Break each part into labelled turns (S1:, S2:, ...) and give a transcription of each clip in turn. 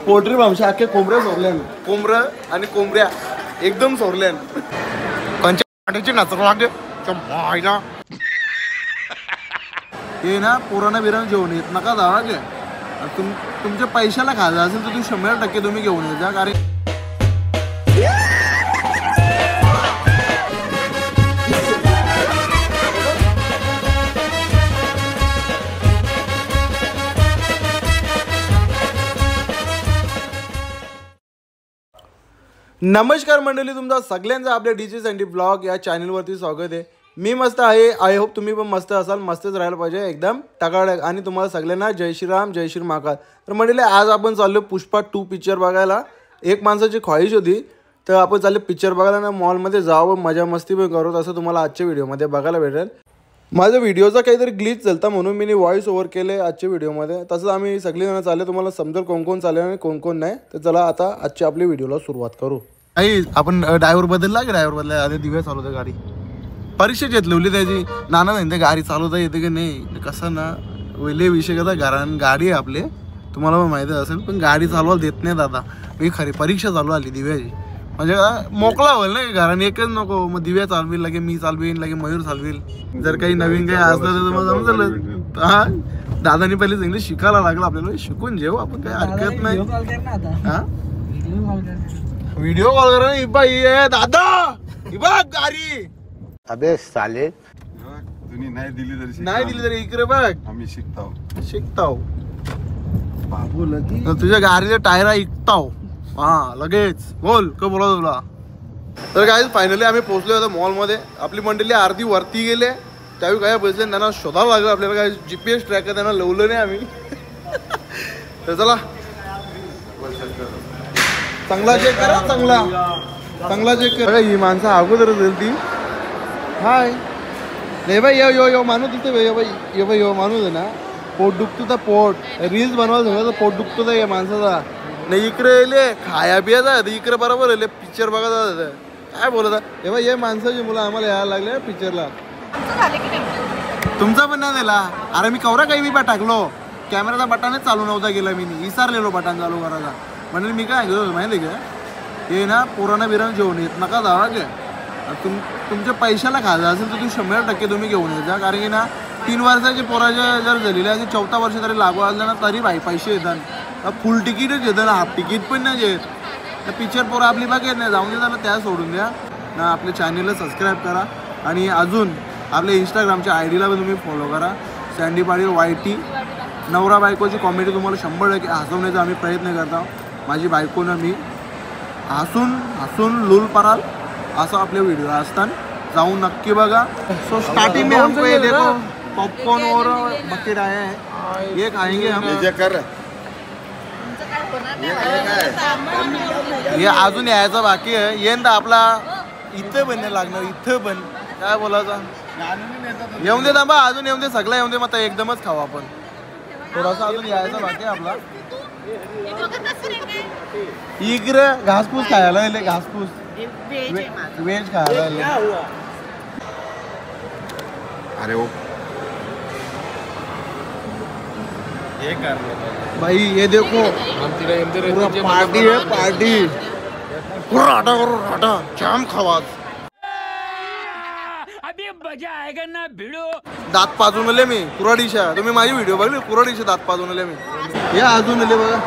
S1: Poultry फार्मच्या अख्ख्या कोंबड्या सोडल्यान, कोंबड्या आणि कोंबड्या एकदम सोडल्यान. कंच्या नाचू लागले हे ना पुराणा बिराण जेवण येत नका जावा गे. तुमच्या पैशाला खायचं असेल तर तुम्ही 100% तुम्ही घेऊन येत जा. कारण नमस्कार मंडळी, तुमचा सगळ्यांचं आपल्या डीजे सँडी ब्लॉग या चॅनलवरती स्वागत आहे. मी मस्त आहे. आय होप तुम्ही पण मस्त असाल. मस्तच राहायला पाहिजे, एकदम टकाटक. आणि तुम्हाला सगळ्यांना जय श्रीराम, जय श्री महाकाल. तर मंडळी आज आपण चाललो पुष्पा 2 पिक्चर बघायला. एक माणसाची ख्वाहिश होती, तर आपण चालले पिक्चर बघायला ना. मॉलमध्ये जावं, मजा मस्ती पण करू, असं तुम्हाला आजच्या व्हिडिओमध्ये बघायला भेटेल. माझ्या व्हिडिओचा काहीतरी ग्लिच झालता म्हणून मी व्हॉइस ओव्हर केले आजच्या व्हिडिओमध्ये. तसंच आम्ही सगळेजण चालले, तुम्हाला समजेल कोण कोण चालले आणि कोण कोण नाही. तर चला आता आजच्या आपल्या व्हिडिओला सुरुवात करू. आपण ड्रायव्हर बदलला की ड्रायव्हर बदलला. आधी दिव्या चालवते गाडी. परीक्षा घेतली त्याची. नाना नाही ते गाडी चालवता येते की नाही. कसं ना वेले विषय कसा घरान गाडी आहे आपले, तुम्हाला पण माहिती असेल. पण गाडी चालवायला देत नाही दादा. मी खरी परीक्षा चालू आली दिव्याची. म्हणजे मोकळा होईल ना घराने, एकच नको. मग दिव्या चालवील, लगे मी चालवीन, लगे मयूर चालवील. जर काही नवीन काही असलं तर मग समजलं. हा दादानी पहिले इंग्लिश शिकायला लागलं आपल्याला. शिकून जेव आपण, काही हरकत नाही. हा व्हिडिओ कॉल करा. इबा ये दादा, इबा गाडी.
S2: अबे साले,
S1: नाही दिली तरी इकडे बघ. आम्ही शिकताव बाबू. लगी तुझ्या गाडीचे टायर ऐकताव. हा लगेच बोल का बोला तुला. तर काय फायनली आम्ही पोहोचलो होतो मॉलमध्ये. आपली मंडळी अर्धी वरती गेले. त्यावेळी काय पैसे त्यांना शोधावं लागलं आपल्याला. काय GPS ट्रॅकर त्यांना लावलं नाही आम्ही. तर चला चांगला चेक करा, चांगला चेक करा. ही माणसं अगोदरच येईल ती. हाय नाही बाई, यो माणूस तिथे यो माणूस आहे ना. पोट दुखतो तर पोट रील्स बनवायला तर पोट दुखतो तर या माणसाचा. नाही इकडे येले खाया पिया इकडे बरोबर येले पिक्चर बघा. काय बोलत हे बाई, हे माणसाची मुलं आम्हाला यायला लागले पिक्चरला. तुमचा पण नाही दिला. अरे मी कवरा काही बी टाकलो. कॅमेराचा बटनच चालू नव्हता गेला. मी विसरलेलो बटन चालू करायचा. म्हणजे मी काय घेऊ माहिती आहे का, हे ना पुराणा बिराण जेवण येत नका जावा गे. तुमच्या पैशाला खायचं असेल तर तुम्ही 100% तुम्ही घेऊन येत जा. कारण की ना 3 वर्षाचे पोराच्या जर झालेले आहे, 4था वर्ष तरी लागू असलं ना तरी भाई पैसे येतात. फुल तिकीटच येतं ना, हाफ तिकीट पण नाही येत. तर पिक्चर पोरं आपली बघेत नाही, जाऊन द्या त्या सोडून द्या ना. आपल्या चॅनलला सबस्क्राईब करा. आणि अजून आपल्या इंस्टाग्रामच्या ID पण तुम्ही फॉलो करा. Sandy Patil YT. नवरा बायकोची कॉमेडी तुम्हाला 100% हसवण्याचा आम्ही प्रयत्न करतो. माझी बायकोनं मी हसून लूल पराल असं आपले व्हिडिओ असतात. जाऊन नक्की बघा. सो स्टार्टिंग में हमको ये देखो पॉपकॉर्न और बकेट आया है, ये खाएंगे हम. हे अजून यायचं बाकी आहे. यंदा आपला इथं बनणे लागणार. इथं पण काय बोलायचं. येऊन दे थांबा, अजून येऊन दे, सगळं येऊन दे. मग एकदमच खाऊ आपण. थोडासा अजून यायचा बाकी आहे आपला. इकडे घासपूस खायला येले. घासपूस वेज खायला येले.
S2: अरे वो
S1: ये कर भाई, ये देखो पूरा पार्टी है, पार्टी. राटा जाम खावाच. अभी मजा आएगा ना भिडो. दात पाजून आले मी. पुरा डिश आहे. तुम्ही माझी व्हिडिओ बघली. पुरा डिश दात पाजून आले मी. या अजून आले बघा.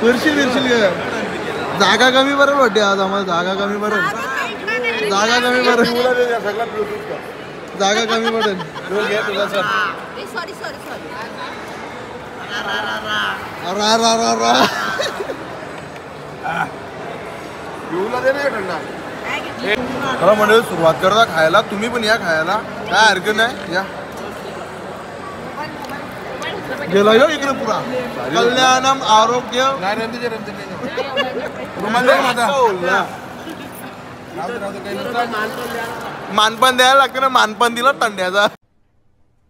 S1: फिरशील जागा कमी बरं वाटते आज आम्हाला. जागा कमी बरं पडेल. खरं म्हणजे सुरुवात करता खायला. तुम्ही पण या खायला, काय हरकत नाही. या गेला यो इकडे पुरा. कल्याणम आरोग्य मानपान द्यायला लागतं ना. मानपान दिला तंड्याचा.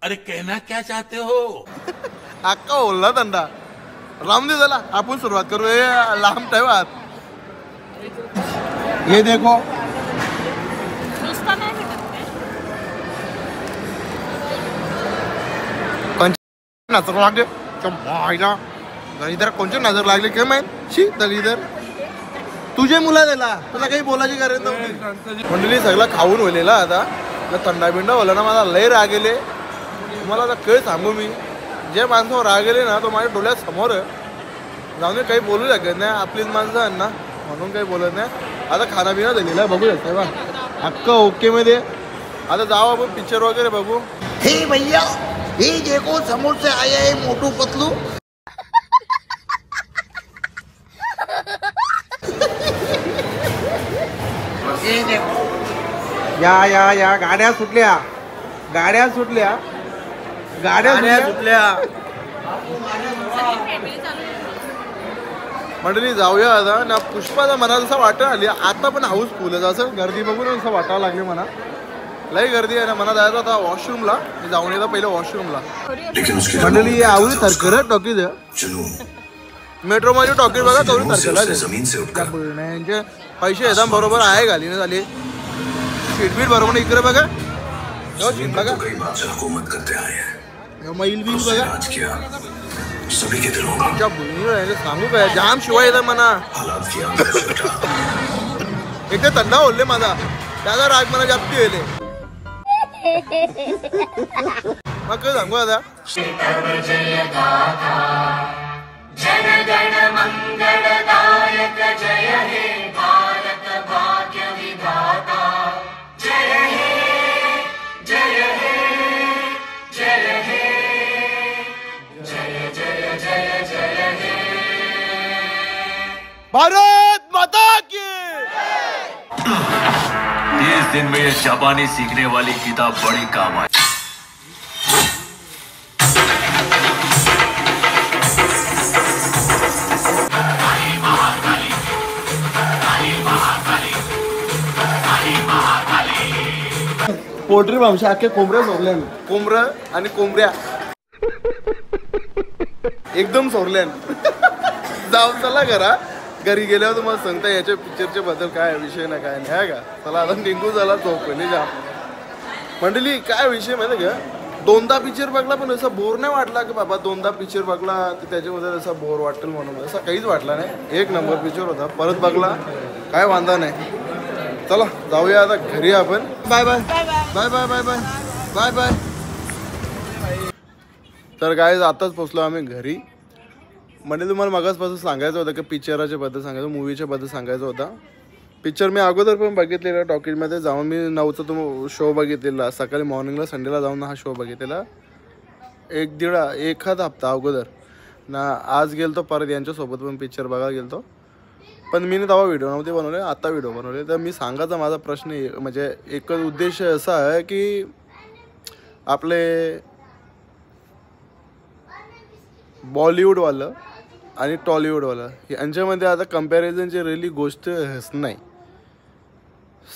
S3: अरे कहना क्या चाहते हो.
S1: अक्का ओल्ला तंडा. राम दे झाला. आपण सुरुवात करू. हे लांब ठेवा. हे देखो नाचू लागले. इधर कोणची नजर लागली काय माहित शी इधर तुझे मुला दिला तुला काही बोलायची गरज नव्हती. मंडळी सगळं खाऊन होलेला आता थंडा बिंडा होला ना माझा लय राग गेले. तुम्हाला आता काही सांगू मी जे माणसावर राग गेले ना तो माझ्या डोळ्यात समोर जाऊन काही बोलू शकत नाही आपलीच माणसं आहे ना म्हणून काही बोलत नाही. आता खाना पिना झालेला आहे बघू शकता बा अक्का ओके मध्ये. आता जाऊ आपण पिक्चर वगैरे बघू.
S4: हे भैया ये देखो समोर से आया है मोटू पतलू. ये देखो
S1: या गाड्या सुटल्या गाड्या सुटल्या गाड्या सुटल्या. मंडळी जाऊया आता ना. पुष्पाचा मनात असं वाटत आली आता पण हाऊसफुल असं गर्दी बघून असं वाटायला लागले मला. लई गर्दी आहे ना. मला जायचं होता वॉशरूमला. मी जाऊन येतो पहिलं वॉशरूमला. मंडळी आवडी थरकर टॉकीज मेट्रो मध्ये टॉकीज बघा तेवढी थरकला यांचे पैसे एकदम बरोबर आहे घाली ना झाली. शीटबीट बरोबर इकडे बघा शीट बघा मैल बिल बघा सांगू काय जाम शिवाय येतं म्हणा. एक तर थंडा ओढले माझा त्याचा राग मला जास्ती येले. मग काय सांगू आता भारत माता की.
S5: इस दिन में ये जापानी सीखने वाली किताब बड़ी काम आई.
S1: पोल्ट्री मांसा अख्खे कोंबड्या सोडल्या कोंबड्या आणि कोंबड्या एकदम सोडल्यान. जाऊन चला घरा घरी गेल्यावर तुम्हाला सांगता याच्या पिक्चरच्या बद्दल काय विषय ना काय नाही आहे का. चला आता निघू झाला झोपली जा. मंडळी काय विषय माहिती का दोनदा पिक्चर बघला पण असं बोर नाही वाटला की बाबा दोनदा पिक्चर बघला तर त्याच्यामध्ये असं बोर वाटेल म्हणून असं काहीच वाटला नाही. एक नंबर पिक्चर होता. परत बघला काय वांधा नाही. चला जाऊया आता घरी आपण. Bye bye bye bye bye bye bye bye. तर काय आताच पोचलो आम्ही घरी. म्हणजे तुम्हाला मगाचपासून सांगायचं होतं की पिक्चराच्या बद्दल सांगायचं मूवीच्या बद्दल सांगायचं होता. पिक्चर मी अगोदर पण बघितलेला टॉकीजमध्ये जाऊन. मी 9चा तो शो बघितलेला सकाळी मॉर्निंगला संडेला जाऊन हा शो बघितलेला. एखादा हप्ता अगोदर ना. आज गेलतो परत यांच्यासोबत पण पिक्चर बघायला गेलतो. पण मी तेव्हा व्हिडिओ नव्हते बनवले आता व्हिडिओ बनवले. तर मी सांगायचा माझा प्रश्न म्हणजे एकच उद्देश असा आहे की आपले बॉलिवूडवालं आणि टॉलिवूडवालं यांच्यामध्ये आता कम्पॅरिझनची रिअली गोष्ट नाही.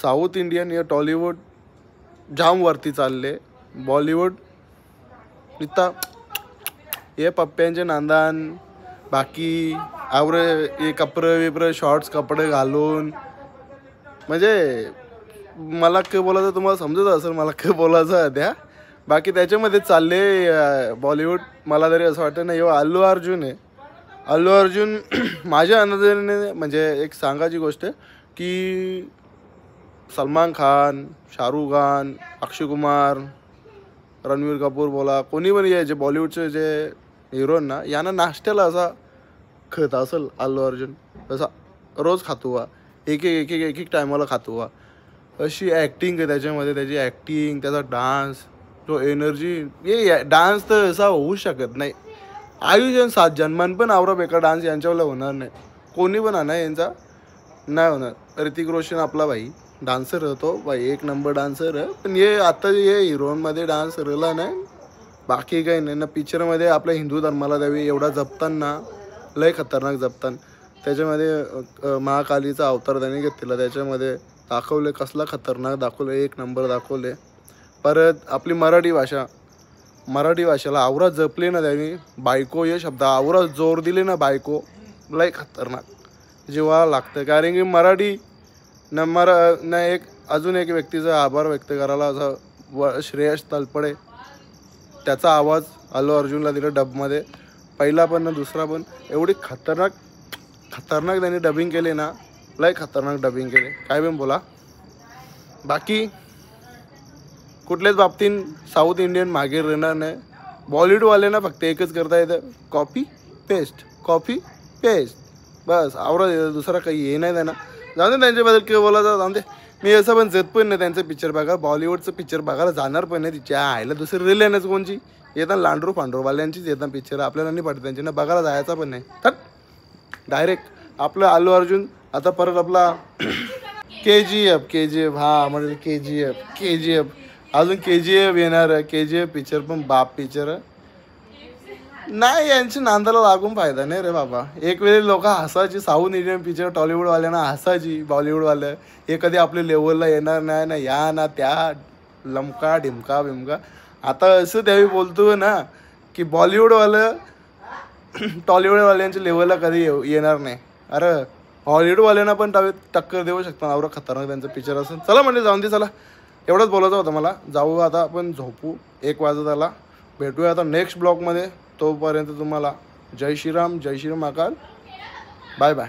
S1: साऊथ इंडियन या टॉलिवूड जाम वरती चालले. बॉलिवूड इथं हे पप्प्यांचे नांदान बाकी आवरे कपडे विपरे शॉर्ट्स कपडे घालून म्हणजे मला काय बोलायचं तुम्हाला समजत असेल मला काय बोलायचं आहे त्या. बाकी त्याच्यामध्ये चालले बॉलिवूड. मला तरी असं वाटतं ना एव्हा अल्लू अर्जुन आहे. अल्लू अर्जुन माझ्या अंदाजाने म्हणजे एक सांगायची गोष्ट की सलमान खान शाहरुख खान अक्षय कुमार रणवीर कपूर बोला कोणी पण जे बॉलिवूडचे जे हिरो ना यांना नाश्त्याला असा खात असेल अल्लू अर्जुन. असा रोज खातो वा एक एक टायमाला खातो वा. अशी ॲक्टिंग आहे त्याच्यामध्ये. त्याची ॲक्टिंग त्याचा डान्स तो एनर्जी हे डान्स तर असा होऊ शकत नाही. आयुष्य 7 जन्मान पण आवरा बेकार डान्स यांच्यावर होणार नाही. कोणी पण ना यांचा नाही होणार. ऋतिक रोशन आपला भाई डान्सर होतो भाई एक नंबर डान्सर आहे. पण हे आता हे हिरोमध्ये डान्स रला नाही बाकी काही नाही ना. पिक्चरमध्ये आपल्या हिंदू धर्माला द्यावी एवढा जपताना लय खतरनाक जपताना. त्याच्यामध्ये महाकालीचा अवतार त्याने घेतलेला. त्याच्यामध्ये दाखवले कसला खतरनाक दाखवलं एक नंबर दाखवले. परत आपली मराठी भाषेला आवरा जपले ना त्यांनी. बायको हे शब्द आवरा जोर दिले ना बायको लय खतरनाक जेव्हा लागतं. कारण की मराठी न एक अजून एक व्यक्तीचा आभार व्यक्त करायला असं श्रेयस तलपडे त्याचा आवाज अल्लू अर्जुनला दिला डबमध्ये. पहिला पण ना दुसरा पण एवढी खतरनाक त्यांनी डबिंग केली ना, लय खतरनाक डबिंग केले, काय पण बोला. बाकी कुठल्याच बाबतीत साऊथ इंडियन मागे राहणार नाही. बॉलिवूडवाल्यांना फक्त एकच करता येतं, कॉपी पेस्ट बस, आवडत येतं, दुसरा काही हे नाही त्यांना. जाऊ दे त्यांच्याबद्दल किंवा बोला जाऊ दे. मी असं पण जत पण नाही त्यांचं पिक्चर बघा, बॉलिवूडचं पिक्चर बघायला जाणार पण नाही. तिच्या आईला दुसरी रील येण्याच कोणची येतात, लांडरू फांडरूवाल्यांचीच येतात पिक्चर, आपल्याला नाही पडत त्यांची ना, बघायला जायचा पण नाही. तर डायरेक्ट आपलं अल्लू अर्जुन आता परत आपला KGF हा म्हणजे KGF अजून KGF येणार आहे. KGF पिक्चर पण बाप पिक्चर नाही, यांची नांदाला लागून फायदा नाही रे बाबा. एक वेळी लोक हसायची साऊथ इंडियन पिक्चर टॉलिवूडवाल्यांना हसायची, बॉलिवूडवाल्या हे कधी आपल्या लेवलला येणार नाही ना, या ना त्या लमका ढिमका बिमका. आता असं त्यावेळी बोलतो ना की टॉलिवूडवाल्यांच्या लेवलला कधी येणार नाही. अरे हॉलिवूडवाल्यांना पण टक्कर देऊ शकतात, एवढं खतरनाक त्यांचं पिक्चर असेल. चला म्हणजे जाऊन दे, चला एवढंच बोलायचं होतं मला. जाऊ आता आपण झोपू, 1 वाजत आला. भेटूया आता नेक्स्ट ब्लॉगमध्ये. तोपर्यंत तुम्हाला जय श्रीराम, जय श्री महाकाल, बाय बाय.